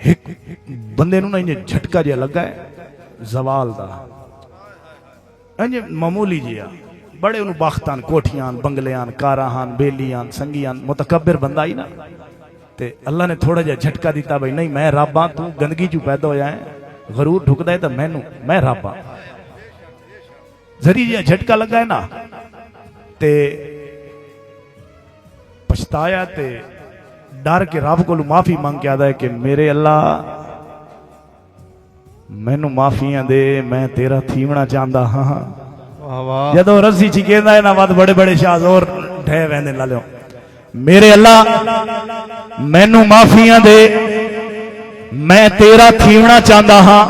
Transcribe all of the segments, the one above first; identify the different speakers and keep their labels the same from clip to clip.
Speaker 1: एक बंदे नूं ना इंज झटका जिहा लगा है जवाल दा, इंज मामूली जिहा, बड़े उन्होंने बख्तान, कोठियां, बंगलियां, कारां, बेलियां, संगियां, मुतकब्बिर बंदा ही ना। ते अल्लाह ने थोड़ा जिहा झटका दिता, भाई नहीं मैं रब हां, तू गंदगी चू पैदा होया है, गरूर ढुकदा है तो मैनू, मैं रब हां। जरी जिहा झटका लगा है ना, ते पछताया ते डर के रब को माफी मंग के आदा है कि मेरे अल्लाह मैनू माफियां दे, मैं तेरा थीवना चाहता हाँ। जदों रस्सी ची कहंदा है ना, वध बड़े बड़े शाह जोर ढह वहंदे लालियो, मेरे अल्लाह मैनू माफियां दे, मैं तेरा थीवना चाहता हाँ।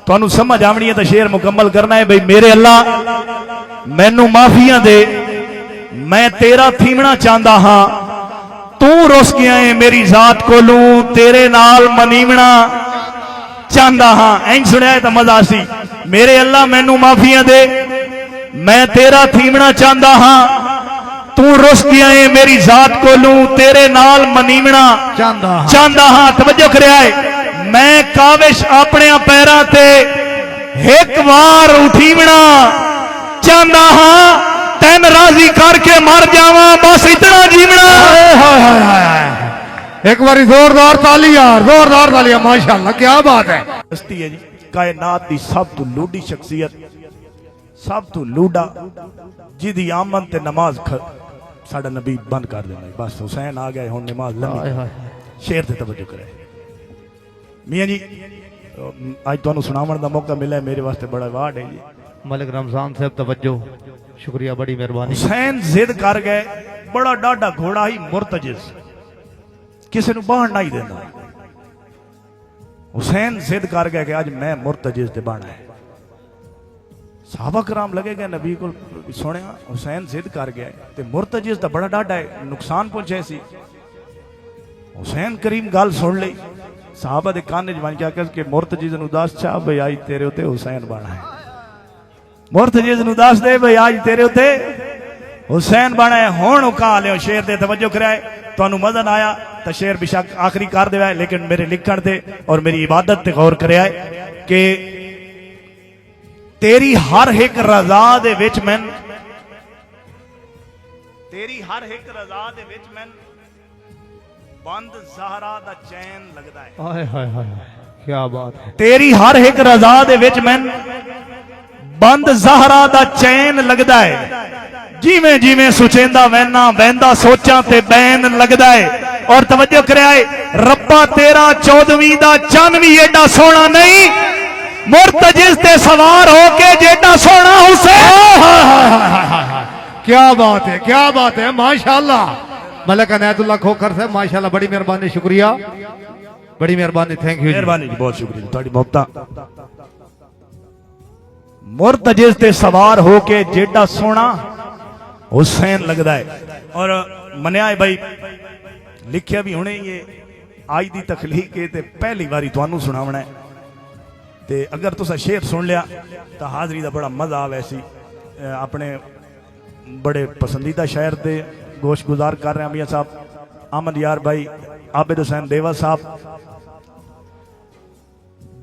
Speaker 1: तुहानू समझ आवनी है तो शेर मुकम्मल करना है, भाई मेरे अल्लाह मैनू माफियां दे, मैं तेरा थीवना चाहता हाँ। तू रुस गया है मेरी जात कोलू, तेरे नाल मनीवना चाहता हाँ। इंज सुनिया है तो मजा सी, मेरे अल्लाह मैनू माफियां दे, मैं तेरा थीवना चाहता हाँ। तू रुस गया है मेरी जात कोलू, तेरे नाल मनीवना चाहता हाँ। तवज्जो करिया है, मैं काविश अपने पैरां ते एक बार उठीवना चाहता हाँ। तैन राजी करके मर जावा, बस इतना जीवना।
Speaker 2: एक बारी जोरदार ताली यार, जोरदार तालियां, माशाअल्लाह क्या बात है।
Speaker 1: हस्ती है जी कायनात की सब तो लूडी शख्सियत, सब तो लूडा जिदी आमन ते नमाज साडा नबी बंद कर देना। बस हुसैन आ गए हुण नमाज लम्मी। शेर ते तवज्जो करे मियां जी, आज तुहानू सुनावन दा मौका मिला है, मेरे वास्ते बड़ा वाड है जी।
Speaker 2: मलिक रमजान साहब तवज्जो, शुक्रिया, बड़ी मेहरबानी।
Speaker 1: हुसैन जिद कर गए, बड़ा डाढ़ा घोड़ा ही मुर्तजिज, किसी नू बाहर नहीं देना। हुसैन जिद कर गए कि आज मैं मुर्तजिज ते बाना है। साहबा कराम लगे गए नबी को सुने, हुसैन जिद कर गया ते मुर्तजिज तो बड़ा डाढ़ा है, नुकसान पहुंचे सी। हुसैन करीम गल सुन ली, साहबा दे कान च बन के आखिया कि मुर्तजिज नू दस चाह भाई आज तेरे उत्ते हुसैन बाना है। मुर्तजिज नू दस दे भाई आज तेरे उत्ते हुसैन बाना है। हुण उका लियो शेर दे तवज्जो कराए, तुहानू मजा ना आया तो शेर बेशक आखिरी कर देवा, लेकिन मेरे लिखण दे और मेरी इबादत ते गौर कराए कि तेरी हर एक रजा दे विच मैं, तेरी हर एक रजा दे विच मैं बंद ज़हरा दा चैन लगदा है।
Speaker 2: हाय हाय हाय क्या बात है।
Speaker 1: तेरी हर एक रजा दे विच मैं बंद ज़हरा दा चैन लगदा है। जिवें जिवें सुचेंदा वैना वैंदा सोचां ते बैन लगदा है। और तवज्जो कराए, रब्बा तेरा 14वीं दा चन भी एडा सोहना नहीं, मुर्तजिज ते सवार होके जेडा सोहना हुसैन।
Speaker 2: क्या बात है, क्या बात है, माशाअल्लाह। मलिक अनायतुल्लाह खोखर साहब माशाअल्लाह, बड़ी मेहरबानी, शुक्रिया, बड़ी मेहरबानी, थैंक यू।
Speaker 1: मेहरबानी जी, बहुत शुक्रिया थोड़ी मोहब्बत। मुर्तजिज ते सवार होके जेडा सोहना हुसैन लगदा है। और मनिया है भाई, लिखिया भी हुणे ये आज दी तखलीक है ते पहली बारी तुहानू सुनावना है। ते अगर तुसा शेर सुन लिया तो हाजरी का बड़ा मजा आवे सी। अपने बड़े पसंदीदा शायर दे गोश गुजार कर रहे हैं मियां साहब अहमद यार भाई आबिद हुसैन देवा साहब।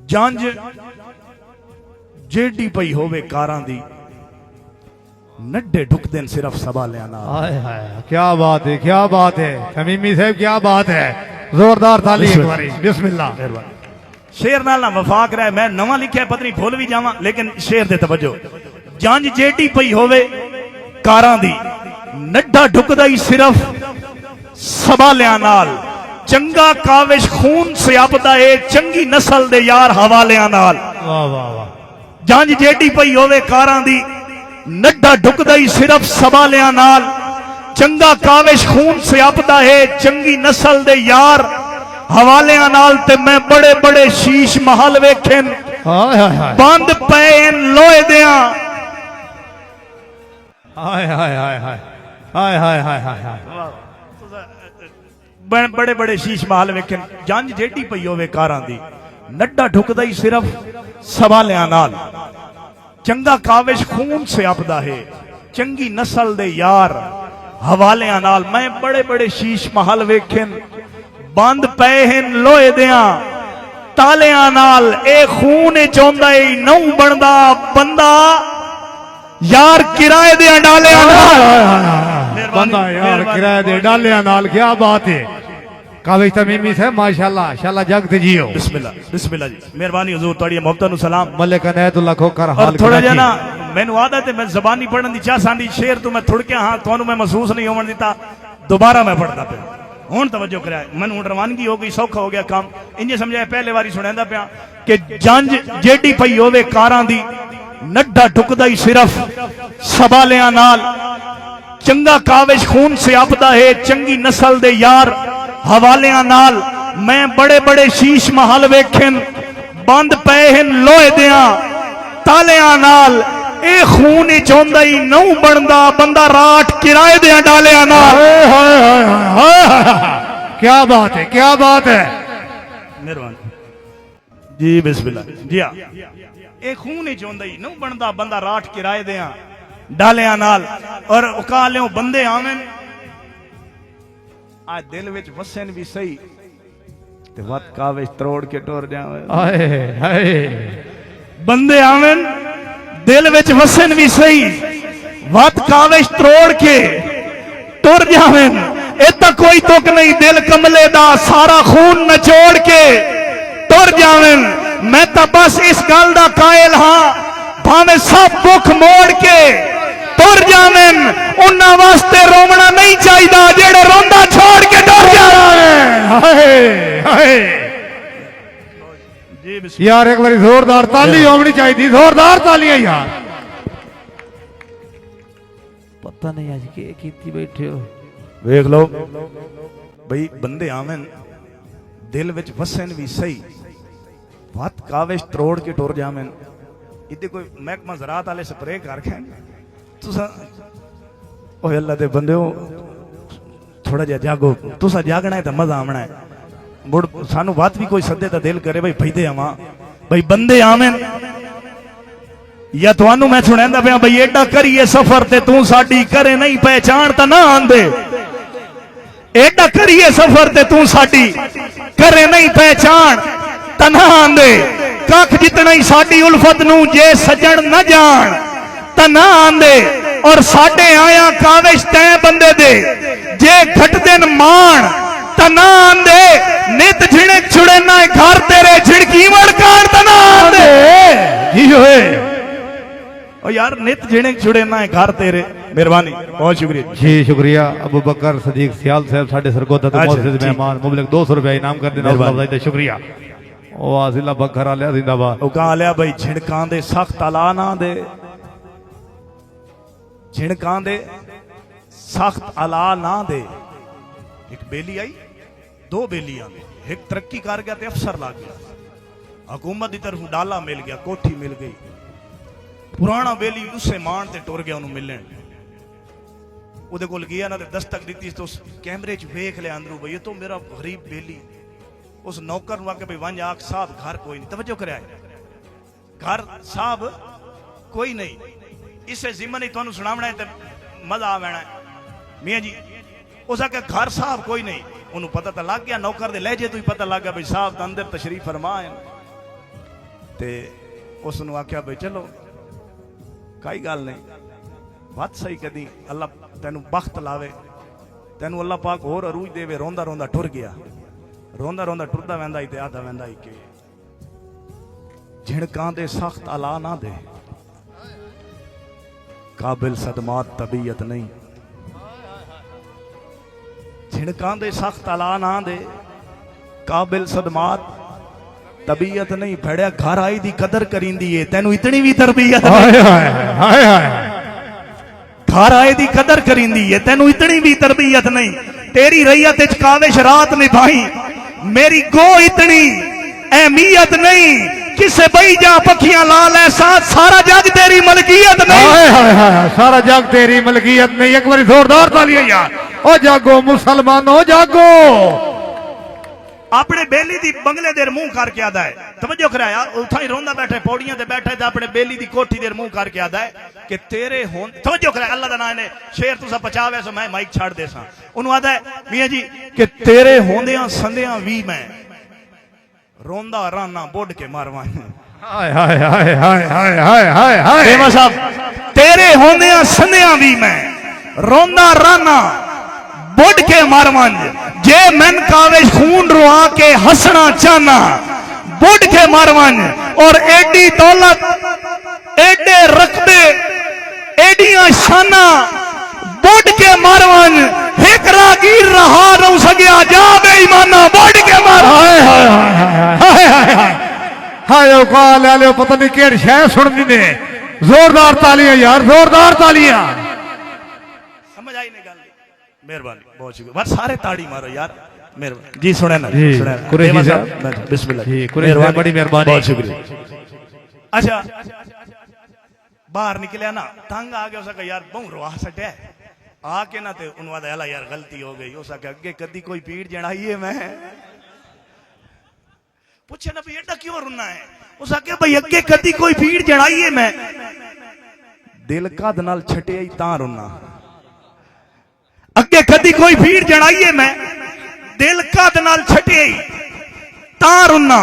Speaker 1: जंज जेडी पई होवे कारां दी, नड्डे ढुकदे सिर्फ सवालियां नाल।
Speaker 2: हाय हाय क्या बात है, क्या बात है तमीमी साहब, क्या बात है, जोरदार ताली एक बारी, बिस्मिल्लाह।
Speaker 1: शेर नाल ना वफाक रहा, मैं नवा लिखिया पता नहीं भूल भी जावा, लेकिन शेर दे तवज्जो। जंज जेडी पई होवे कारां दी, नड्डा ढुकदा ही सिर्फ सवालियां नाल, चंगा काविश खून सियापदा है चंगी नस्ल दे यार हवालियां नाल।
Speaker 2: वाह वाह वाह।
Speaker 1: जंज जेडी पई होवे कारां दी, नड्डा ढुकदा ही सिर्फ सवालियां नाल, चंगा काविश खून सियापदा है चंगी नस्ल दे यार हवालियां नाल। ते मैं बड़े बड़े शीश महल वेखन, बंद पे लोहे दियां।
Speaker 2: हाय हाय हाय हाय हाय हाय हाय हाय हाय।
Speaker 1: बड़े बड़े शीश महल वेखन, जंज जेडी पई होवे कारां दी, नड्डा ढुकदा ही सिर्फ सवालियां नाल, चंगा काविश खून सियापदा है चंगी नस्ल दे यार हवालियां नाल। मैं बड़े बड़े शीश महल वेखन, ਬੰਦ ਪਏ ਹਨ ਲੋਹੇ ਦਿਆਂ ਤਾਲਿਆਂ ਨਾਲ ਇਹ ਖੂਨ ਚਾਹੁੰਦਾ ਹੀ ਨਹੁੰ ਬਣਦਾ ਬੰਦਾ यार किराए दे डालिया
Speaker 2: बंदा यार किराए दे डालिया नाल क्या बात है काबिज तमीमी से माशाल्लाह शाला जगत जियो
Speaker 1: बिस्मिल्लाह जी मेहरबानी हुजूर तोड़ी मोहब्बत नु सलाम
Speaker 2: मलिक अनैतुल्लाह खोकर हाल
Speaker 1: थोड़ा जिहा ना मैनू आदत है मैं ज़बानी पढ़न दी चाह सांदी शेर तो मैं थुड़किया हां तुहानू मैं महसूस नहीं होवन दिता दोबारा मैं पढ़दा पे हुण तवज्जो करा मैनू हुण रवानगी हो गई सौखा हो गया काम इंज समझाया पहले वारी सुनांदा पिया कि जंज जेडी पई होवे कारां दी नड्डा टुकदा ही सिर्फ सवालियां नाल चंगा काविश खून से आपदा है चंगी नस्ल दे यार हवालियां नाल मैं बड़े बड़े शीश महल वेखन बंद पे हैं लोहे दियां तालियां नाल ए खून चाहुंदा ही नहुं बनदा बंदा राठ किराए दियां डालियां नाल
Speaker 2: क्या बात है क्या बात है
Speaker 1: मेहरबानी जी बिस्मिल्लाह जी हां ਇਹ ਖੂਨ ਹੀ ਚਾਹੁੰਦਾ ਹੀ ਨੂੰ ਬਣਦਾ ਬੰਦਾ ਰਾਠ ਕਿਰਾਏ ਦਿਆਂ ਡਾਲਿਆਂ ਨਾਲ ਔਰ ਉਕਾਲਿਓ ਬੰਦੇ ਆਵੇਂ ਆ ਦਿਲ ਵਿੱਚ ਵਸਣ ਵੀ ਸਹੀ ਤੇ ਵਤ ਕਾਵੇ ਤਰੋੜ ਕੇ ਟੁਰ ਜਾਵੇ
Speaker 2: ਹਾਏ ਹਾਏ
Speaker 1: ਬੰਦੇ ਆਵੇਂ ਦਿਲ ਵਿੱਚ ਵਸਣ ਵੀ ਸਹੀ ਵਤ ਕਾਵੇ ਤਰੋੜ ਕੇ ਟੁਰ ਜਾਵੇਂ ਇਹ ਤਾਂ ਕੋਈ ਤੁਕ ਨਹੀਂ ਦਿਲ ਕਮਲੇ ਦਾ ਸਾਰਾ ਖੂਨ ਨਚੋੜ ਕੇ ਟੁਰ ਜਾਵੇਂ मैं तो बस इस गल का कायल हाँ भावे सब भुख मोड़ के तुर जावन उन्हां वास्ते रोवना नहीं चाहिए जेड़े रोंदा छोड़ के डर जावे
Speaker 2: यार एक बार जोरदार ताली होनी चाहिए जोरदार तालियां यार
Speaker 3: पता नहीं आज के कीती बैठे हो
Speaker 1: वेख लो भाई बंदे आवन दिल विच वसन भी सही वत काविश त्रोड़ के टुर जावन इदे कोई महकमा ज़रात वाले स्प्रे कर रखे तुसा ओए अल्लाह दे बंदेओ थोड़ा जिहा जागो तुसा जागना है तो मजा आना है मुड़ सानू वत भी कोई सदे तो दिल करे भाई फैदे आवां भाई बंदे आवन या तुहानू मैं सुनांदा पिया भाई एडा करिए सफर ते तू साडी करे नहीं पहचान ता ना आंदे एडा करिए सफर ते तू साडी करे नहीं पहचान तना आंदे कख जितना ही साडी उल्फत नू जे सजन न जान तना आंदे और साडे आया काविश तै बंदे दे जे घट दिन मान तना आंदे नित झिड़क छुड़े ना घर तेरे झिड़की वड़कान तना आंदे जी होए ओ यार नित झिड़क छुड़े ना घर तेरे मेहरबानी बहुत शुक्रिया
Speaker 2: जी शुक्रिया अबू बकर सदीक सियाल साहब साडे सरगोदा तो मोहसिन मेहमान मुबलिक 200 रुपया इनाम कर देना उसका शुक्रिया ओ आजिला बकर आलिया जिंदाबाद
Speaker 1: ओ कहा लिया भाई झिड़कां दे सख्त अला ना दे झिड़कां दे सख्त अला ना दे एक बेली आई दो बेलियां एक तरक्की कर गया ते अफसर लग गया हुकूमत की तरफ डाला मिल गया कोठी मिल गई पुराना बेली उससे मान ते टुर गया उन्होंने मिलने ਉਹਦੇ ਕੋਲ ਗਿਆ ਨਾ ਤੇ ਦਸਤਕ ਦਿੱਤੀ तो कैमरे च वेख लिया अंदरों भाई ये तो मेरा गरीब बेली उस नौकर नु आके भाई वंज आख साहब घर कोई नहीं तवज्जो करे घर साहब कोई नहीं इसे जिम्मा नहीं तुहानू सुनावना है ते मजा आवेना है मियां जी उस आके घर साहब कोई नहीं उन्होंने पता तो लग गया नौकर दे लहजे तो ही पता लग गया भाई साहब दा अंदर तशरीफ फरमा है ते उसनु आख्या भाई चलो कोई गल नहीं वत सही कदी अल्लाह तेनू बख्त लावे तेनू अल्लाह पाक होर अरूज देवे रोंदा रोंदा टुर गया रोंदा रोंदा टुरदा वेंदा ही ते आदा वेंदा ही के झिड़कां दे सख्त अला ना दे काबिल सदमात तबीयत नहीं झिड़कां दे सख्त अला ना दे काबिल सदमात तबीयत नहीं भड़िया घर आई दी कदर करींदी है तेनू इतनी भी तरबियत घर आए दी कदर करींदी है तेनू इतनी भी तरबियत नहीं तेरी रैयत विच काविश रात निभाई मेरी गो इतनी अहमियत नहीं किसे बई जा पखियां लाल ऐसा सारा जग तेरी मलकियत नहीं
Speaker 2: सारा जग तेरी मलकियत नहीं एक बार जोरदार तालियां यार ओ जागो मुसलमानों जागो
Speaker 1: अपने बेली दी बंगले देर मुंह करके आदा है तवज्जो कराया उठा ही रोंदा बैठे पौड़ियां ते बैठे ते अपने बेली दी कोठी देर मुंह करके आदा है कि तेरे हों तवज्जो कराया अल्लाह दा नाम ने शेर तुसा पचावे सो मैं माइक छाड़ देसा उन्हों आदा है मियां जी कि तेरे होंदियां संदियां भी मैं रोंदा राना बोड के मारवा
Speaker 2: हाय हाय हाय हाय हाय हाय हाय हाय
Speaker 1: देवा साहब तेरे होंदियां संदियां भी मैं रोंदा राना बुढ़ के मारवंज जे मन कावेश खून रुआ के हंसना चाहना बुढ़ के मारवंज और एडी दौलत एडे रकबे एडियां शाना बुढ़ के मारवंज एक रागीर रहा न सकिया जा बेईमाना बुढ़ के मार
Speaker 2: हाय हाय हाय हाय हाय हाय औकाल ले लो पता नहीं केड़ी शय सुनदी ने जोरदार तालियां यार जोरदार तालियां
Speaker 1: समझ आई नहीं गल मेहरबानी बहुत शुक्रिया बस सारे ताड़ी मारो यार मेहरबानी जी सुने ना
Speaker 2: जी,
Speaker 1: सुने
Speaker 2: कुरैशी
Speaker 1: देवा
Speaker 2: साहब।
Speaker 1: बिस्मिल्लाह
Speaker 2: जी, कुरैशी साहब, बड़ी मेहरबानी।
Speaker 1: बहुत शुक्रिया अच्छा बाहर निकलिया ना तंग आ गया उसका यार बहु रवा सटे आके ना ते उन्होंने वादा अला यार गलती हो गई उसका अगे कदी कोई पीड़ जड़ाई है मैं पूछे ना भाई एडा क्यों रुना है उसका क्या भाई अगे कदी कोई पीड़ जड़ाई है मैं दिल कद नाल छटे ही तां रुना अगे कदी कोई भीड़ जड़ाइए मैं दिल कद नाल छटे तां रुना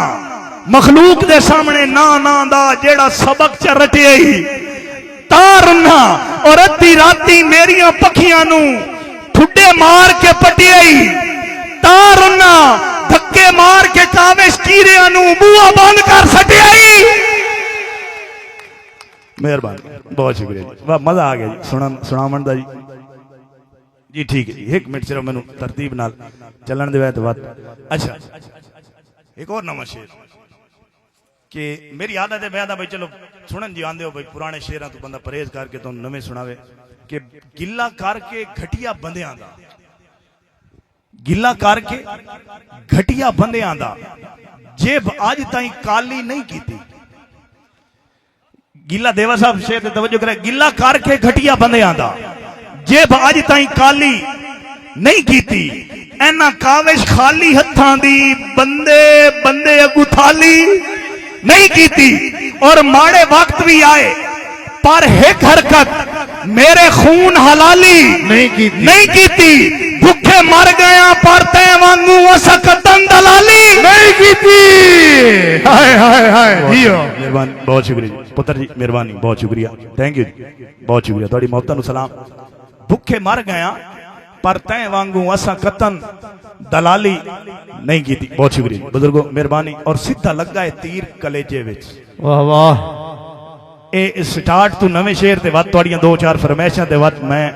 Speaker 1: मखलूक दे सामने ना ना दा जेड़ा सबक च रटे तां रुना और अद्धी राती मेरियां पखियां नू ठुड्डे मार के पटियाई तां रुना धक्के मार के कावेश कीरियां नू बूआ बंद कर सटियाई मेहरबानी बहुत शुक्रिया जी वाह मजा आ गया जी सुनावन दा जी जी ठीक है जी एक मिनट सिर्फ मैनू तरतीब नाल चलन दे तो बात अच्छा एक और नवा शेर कि मेरी आदत है मैं भाई चलो सुनन जी आंदे हो भाई पुराने शेरां तो बंदा परहेज करके तो नवे सुनावे कि गिला करके घटिया बंदियां दा गिला करके घटिया बंदियां दा जेब आज ताई काली नहीं कीती गिला देवा साहब शेर ते तवज्जो करे गिला करके घटिया बंदियां दा जेब अज ताई काली नहीं कीती एना काविश खाली हत्थां दी बंदे बंदे अगू थाली नहीं कीती और माड़े वक्त भी आए पर एक हरकत मेरे खून हलाली नहीं कीती भूखे मर गया पर तै वांगू असकतन दलाली
Speaker 2: नहीं कीती हाय हाय हाय जियो
Speaker 1: मेहरबानी बहुत शुक्रिया जी पुत्र जी मेहरबानी बहुत शुक्रिया थैंक यू जी बहुत शुक्रिया थोड़ी मौतां नू सलाम भुखे मर गया पर तै वांगू असा कतन दलाली नहीं की थी बहुत शुक्रिया बुजुर्गो मेहरबानी और सीधा लगा है तीर कलेजे विच
Speaker 2: वाह वाह
Speaker 1: ए स्टार्ट तू नवे शेर ते वत तोड़ियां दो चार फरमाइशां ते वत मैं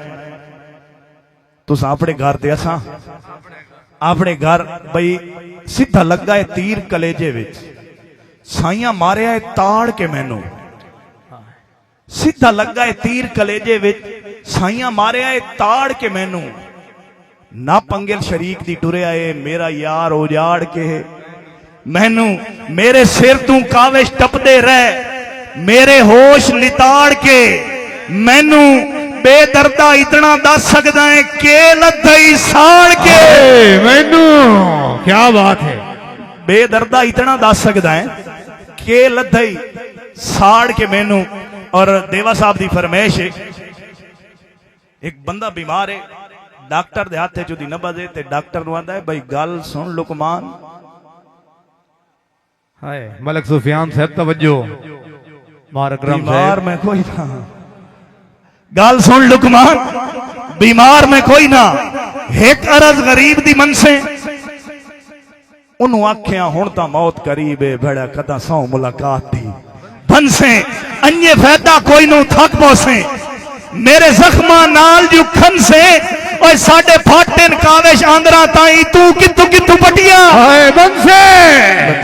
Speaker 1: तुसा अपने घर ते असा अपने घर भाई सीधा लगा है तीर कलेजे विच साइयां मारिया है ताड़ के मैनू सीधा लगा है तीर कलेजे विच साइयां मारिया है ताड़ के मैनू ना पंगल शरीक दी टुरिया है मेरा यार उजाड़ के मैनू मेरे सिर तू काविश टपदे रह मेरे होश लिताड़ के मैनू बेदर्दा इतना दस सकदा है के लद्दई साड़ के
Speaker 2: मैनू क्या बात है
Speaker 1: बेदर्दा इतना दस सकदा है के लद्दई साड़ के मैनू और देवा साहब दी फरमाइश है एक बंदा बीमार है डॉक्टर दे हाथे चुदी न बजे ते डॉक्टर नु आंदा है भाई गल सुन लुकमान
Speaker 2: हाय मलिक सुफियान साहब तवज्जो मार अकरम
Speaker 1: बीमार
Speaker 2: साहब
Speaker 1: में कोई ना गल सुन लुकमान बीमार में कोई ना एक अरज गरीब दी मन से उन्हों आख्या हुण तां मौत करीब है बड़ा कदा सौ मुलाकात थी बनसे अन्य फायदा कोई नु थक पहुंचे मेरे जख्मा नाल जो खन से और साडे फाटन कावेश आंदरा ताई तू कितु कितु पटिया
Speaker 2: हाय बनसे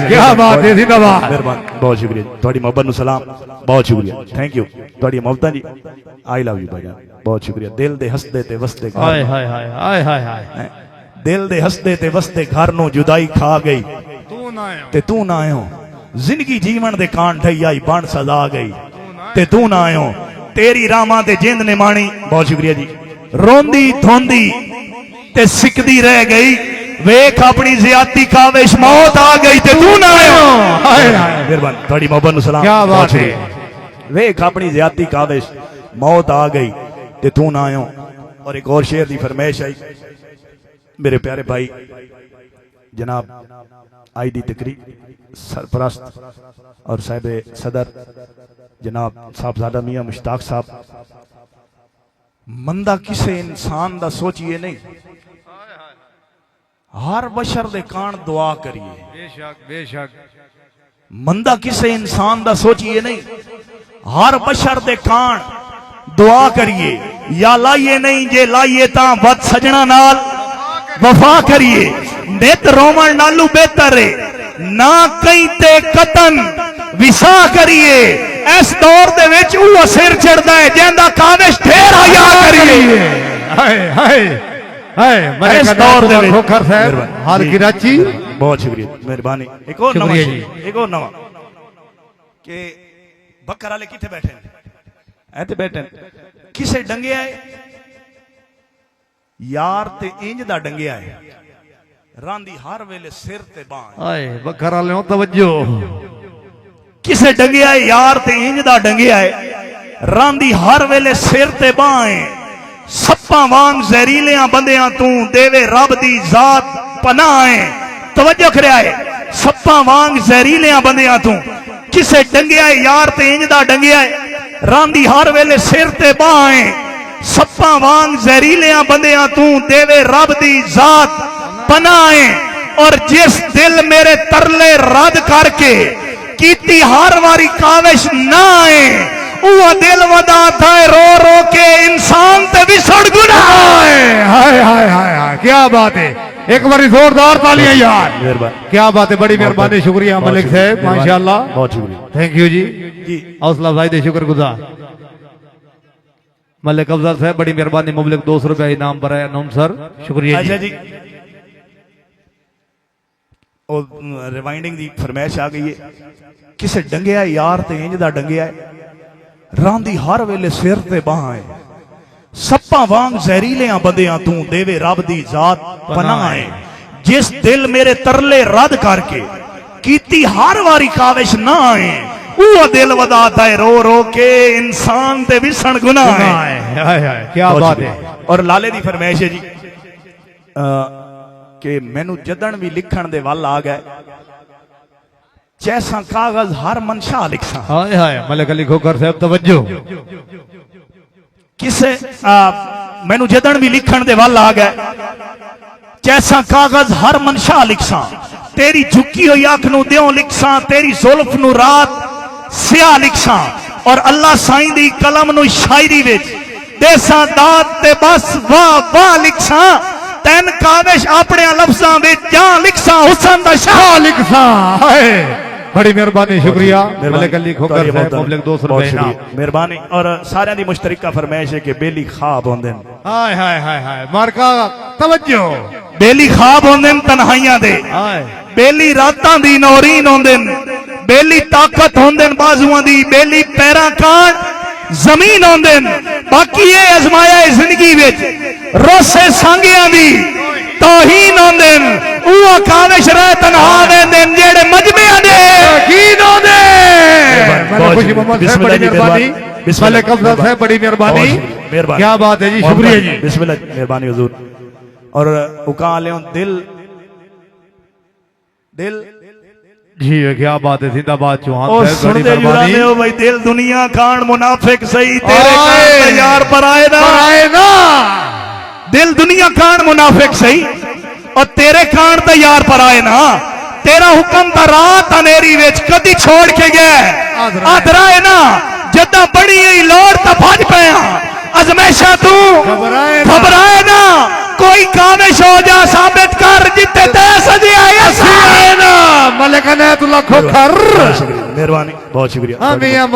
Speaker 2: क्या बात है जिंदाबाद
Speaker 1: मेहरबानी बहुत शुक्रिया थोड़ी मोहब्बत नु सलाम बहुत शुक्रिया थैंक यू थोड़ी मोहब्बत जी आई लव यू भाई बहुत शुक्रिया दिल दे हसदे ते वसदे
Speaker 2: हाय हाय हाय हाय हाय हाय
Speaker 1: दिल दे हसदे ते वसदे घर नु जुदाई खा गई
Speaker 2: तू ना आयो
Speaker 1: ते तू ना आयो जिंदगी जीवन दे कान ढई आई बन सजा गई ते तू ना आयो तेरी रामा ते जिंद ने माणी बहुत शुक्रिया जी रोंदी धोंदी ते सिकदी रह गई वेख अपनी ज्यादती काविश मौत आ गई ते तू ना आयो
Speaker 2: हाय हाय
Speaker 1: मेहरबानी थोड़ी मोहब्बत नु सलाम
Speaker 2: क्या बात है
Speaker 1: वेख अपनी ज्यादती काविश मौत आ गई ते तू ना आयो और एक और शेर दी फरमाइश आई मेरे प्यारे भाई जनाब आई दी तकरीर सरपरस्त और साहिब सदर जनाब साहबजादा मियां मुश्ताक साहब मंदा किसे इंसान दा सोचिए नहीं हर बशर दे कान दुआ करिए
Speaker 2: बेशक बेशक
Speaker 1: मंदा किसे इंसान दा सोचिए नहीं हर बशर दे कान दुआ करिए या लाइए नहीं जे लाइए ता बद सजना नाल वफा करिए नित रोमन नालू बेहतर है ना कई ते कतन विसा करिए इस दौर दे विच वो सिर चढ़दा है जिंदा काविश ढेर हया करिए
Speaker 2: हाय हाय हाय मैं
Speaker 1: इस दौर दे विच
Speaker 2: खोखर साहब हाल की रांची
Speaker 1: बहुत शुक्रिया मेहरबानी एक और नवा
Speaker 2: शुक्रिया
Speaker 1: शेर, एक और नवा कि बकर वाले किथे बैठे हैं ऐते बैठे किसे डंगे आए यार ते इंज दा डंगिया है रांदी हर वेले सिर ते बांह
Speaker 2: हाय बकर वाले हो तवज्जो
Speaker 1: किसे डंगिया है यार ते इंज दा डंगिया है रांदी हर वेले सिर ते बांह है सप्पा वांग जहरीलियां बंदियां तू देवे रब दी जात पनाह है तवज्जो करया है सप्पा वांग जहरीलियां बंदियां तू किसे डंगिया है यार ते इंज दा डंगिया है रांदी हर वेले सिर ते बांह है सप्पा वांग जहरीलियां बंदियां तू देवे रब दी जात पनाह है और जिस दिल मेरे तरले रद करके कीती हर वारी काविश ना आए वो दिल वदाता है रो रो के इंसान ते विसड़ गुनाह है
Speaker 2: हाय हाय हाय हाय क्या बात है एक बारी जोरदार तालियां यार
Speaker 1: मेहरबानी
Speaker 2: क्या बात है बड़ी मेहरबानी शुक्रिया मलिक साहब माशाल्लाह
Speaker 1: बहुत शुक्रिया
Speaker 2: थैंक यू जी
Speaker 1: जी
Speaker 2: हौसला भाई दे शुक्रगुजार मलिक अफजल साहब बड़ी मेहरबानी मुबलिक 200 रुपया इनाम पर है नौम सर शुक्रिया
Speaker 1: अच्छा
Speaker 2: जी
Speaker 1: जी और रिवाइंडिंग दी फरमाइश आ गई है किसे डंगिया यार ते इंज दा डंगिया है रांदी हर वेले सिर ते बांह है सप्पा वांग जहरीलियां बंदियां तू देवे रब दी जात पनाह है जिस दिल मेरे तरले रद करके कीती हर वारी काविश ना आए वो दिल वदाता है रो रो के इंसान ते विसण गुनाह है
Speaker 2: हाय हाय क्या बात है
Speaker 1: और लाले दी फरमाइश है जी कि मैनू जदन भी लिखण दे वल आ गए जैसा कागज हर मनशा लिखसा
Speaker 2: हाय हाय मलिक अली खोखर साहब तवज्जो
Speaker 1: किसे मैनू जदन भी लिखण दे वल आ गए जैसा कागज हर मनशा लिखसा तेरी झुकी हुई अख नू द्यों लिखसा तेरी जुल्फ नू रात स्याह लिखसा और अल्लाह साईं दी कलम नू शायरी विच देसा दात ते बस वाह वाह लिखसा तैन काविश अपने लफ्जां विच जा लिखसा हुसन दा शाह
Speaker 2: लिखसा हाय बड़ी मेहरबानी शुक्रिया मलिक अली खोखर साहब मुबलिक 200 रुपए इनाम
Speaker 1: मेहरबानी और सारियां दी मुश्तरका फरमाइश है कि बेली ख्वाब होंदे
Speaker 2: हाय हाय हाय हाय मारका तवज्जो
Speaker 1: बेली ख्वाब होंदे तन्हाइयां दे
Speaker 2: हाय
Speaker 1: बेली रातां दी नौरीन होंदे बेली ताकत होंदे बाजुआं दी बेली पैरां कान जमीन होंदे बाकी ये आजमाया है जिंदगी विच रोसे सांगियां दी तौहीन होंदे वो काविश रह तन्हा वेंदे जेड़े मजमियां दे
Speaker 2: यकीन होंदे मैंने खुशी मोहम्मद साहब बड़ी मेहरबानी मलिक अफजल साहब बड़ी मेहरबानी क्या बात है जी शुक्रिया जी
Speaker 1: बिस्मिल्लाह मेहरबानी हुजूर और उका ले दिल दिल
Speaker 2: जी क्या बात है जिंदाबाद चौहान
Speaker 1: और
Speaker 2: साहब
Speaker 1: सुन
Speaker 2: बड़ी
Speaker 1: दे
Speaker 2: मेहरबानी
Speaker 1: हो भाई दिल दुनिया कान मुनाफिक सही तेरे कान ते यार पर आए ना दिल दुनिया कान मुनाफिक सही और तेरे कान ते यार पर आए ना तेरा हुक्म ता रात अनेरी विच कदी छोड़ के गया आदरा है ना जदा बड़ी ही लोड़ ता भज पया अजमेशा तू घबराए ना कोई काविश हो जा साबित कर जिते ते सजे आए ना
Speaker 2: मलिक अनैतुल्लाह खोखर
Speaker 1: मेहरबानी बहुत शुक्रिया
Speaker 2: हाँ मियां